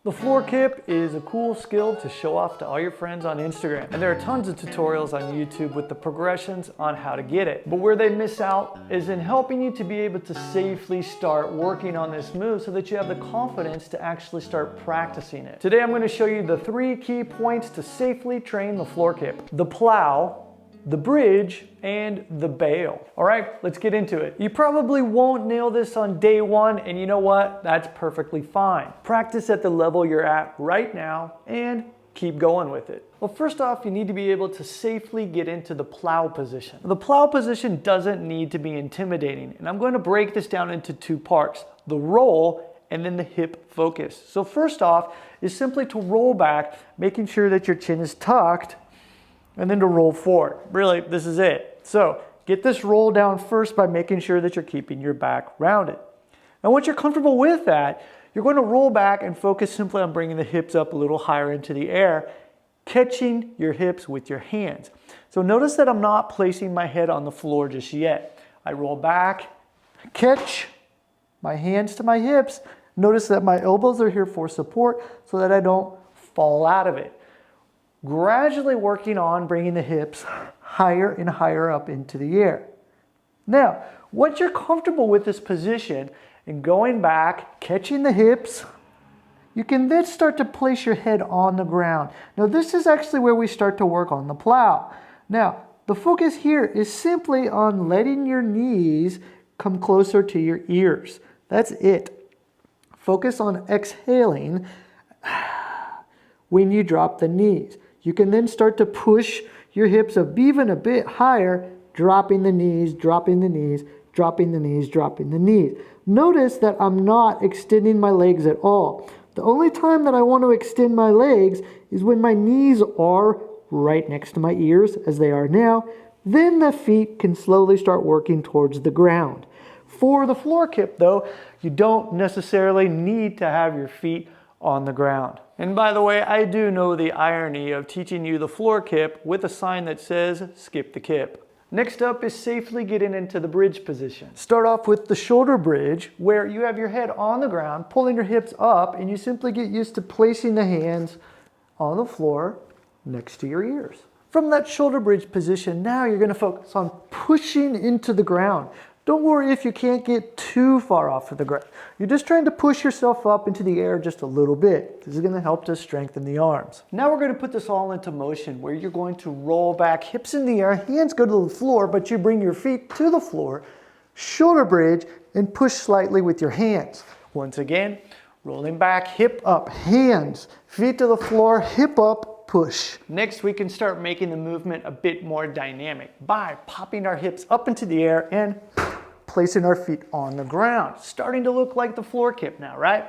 The floor kip is a cool skill to show off to all your friends on Instagram. And there are tons of tutorials on YouTube with the progressions on how to get it. But where they miss out is in helping you to be able to safely start working on this move so that you have the confidence to actually start practicing it. Today I'm going to show you the 3 key points to safely train the floor kip: the plow, the bridge, and the bail. All right, let's get into it. You probably won't nail this on day 1, and you know what? That's perfectly fine. Practice at the level you're at right now and keep going with it. Well, first off, you need to be able to safely get into the plow position. The plow position doesn't need to be intimidating, and I'm going to break this down into 2 parts: the roll and then the hip focus. So first off is simply to roll back, making sure that your chin is tucked, and then to roll forward. Really, this is it. So get this roll down first by making sure that you're keeping your back rounded. And once you're comfortable with that, you're going to roll back and focus simply on bringing the hips up a little higher into the air, catching your hips with your hands. So notice that I'm not placing my head on the floor just yet. I roll back, catch my hands to my hips. Notice that my elbows are here for support so that I don't fall out of it. Gradually working on bringing the hips higher and higher up into the air. Now, once you're comfortable with this position and going back, catching the hips, you can then start to place your head on the ground. Now, this is actually where we start to work on the plow. Now, the focus here is simply on letting your knees come closer to your ears. That's it. Focus on exhaling when you drop the knees. You can then start to push your hips up even a bit higher, dropping the knees, dropping the knees, dropping the knees, dropping the knees. Notice that I'm not extending my legs at all. The only time that I want to extend my legs is when my knees are right next to my ears, as they are now. Then the feet can slowly start working towards the ground. For the floor kip, though, you don't necessarily need to have your feet on the ground. And by the way, I do know the irony of teaching you the floor kip with a sign that says skip the kip. Next up is safely getting into the bridge position. Start off with the shoulder bridge, where you have your head on the ground, pulling your hips up, and you simply get used to placing the hands on the floor next to your ears. From that shoulder bridge position, now you're going to focus on pushing into the ground. Don't worry if you can't get too far off of the ground. You're just trying to push yourself up into the air just a little bit. This is going to help to strengthen the arms. Now we're going to put this all into motion, where you're going to roll back, hips in the air, hands go to the floor, but you bring your feet to the floor, shoulder bridge, and push slightly with your hands. Once again, rolling back, hip up, hands, feet to the floor, hip up, push. Next, we can start making the movement a bit more dynamic by popping our hips up into the air and placing our feet on the ground. Starting to look like the floor kip now, right?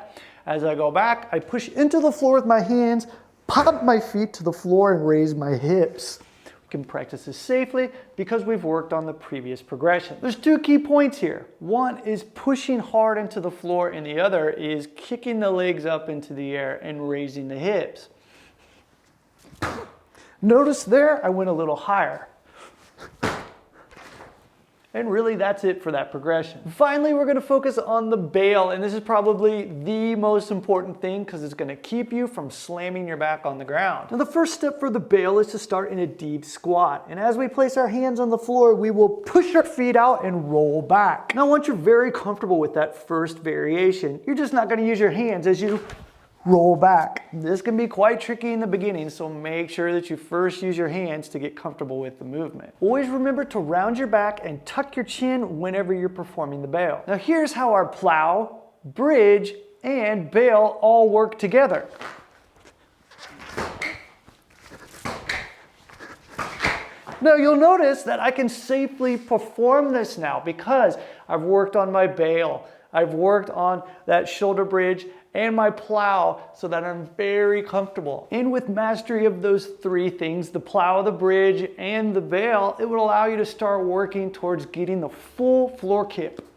As I go back, I push into the floor with my hands, pop my feet to the floor, and raise my hips. We can practice this safely because we've worked on the previous progression. There's 2 key points here. One is pushing hard into the floor, and the other is kicking the legs up into the air and raising the hips. Notice there, I went a little higher. And really, that's it for that progression. Finally, we're going to focus on the bail, and this is probably the most important thing because it's going to keep you from slamming your back on the ground. Now, the first step for the bail is to start in a deep squat. And as we place our hands on the floor, we will push our feet out and roll back. Now, once you're very comfortable with that first variation, you're just not going to use your hands as you roll back. This can be quite tricky in the beginning, so make sure that you first use your hands to get comfortable with the movement. Always remember to round your back and tuck your chin whenever you're performing the bail. Now here's how our plow, bridge, and bail all work together. Now you'll notice that I can safely perform this now because I've worked on my bail, I've worked on that shoulder bridge and my plow so that I'm very comfortable. And with mastery of those 3 things, the plow, the bridge, and the bail, it would allow you to start working towards getting the full floor kip.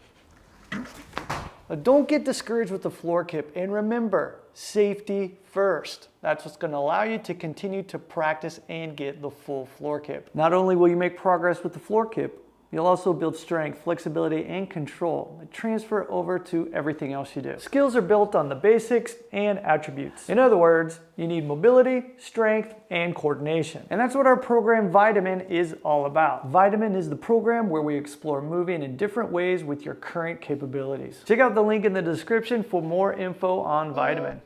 Now, don't get discouraged with the floor kip, and remember, safety first. That's what's going to allow you to continue to practice and get the full floor kip. Not only will you make progress with the floor kip, You'll also build strength, flexibility, and control that transfer over to everything else you do. Skills are built on the basics and attributes. In other words, you need mobility, strength, and coordination. And that's what our program Vitamin is all about. Vitamin is the program where we explore moving in different ways with your current capabilities. Check out the link in the description for more info on Vitamin.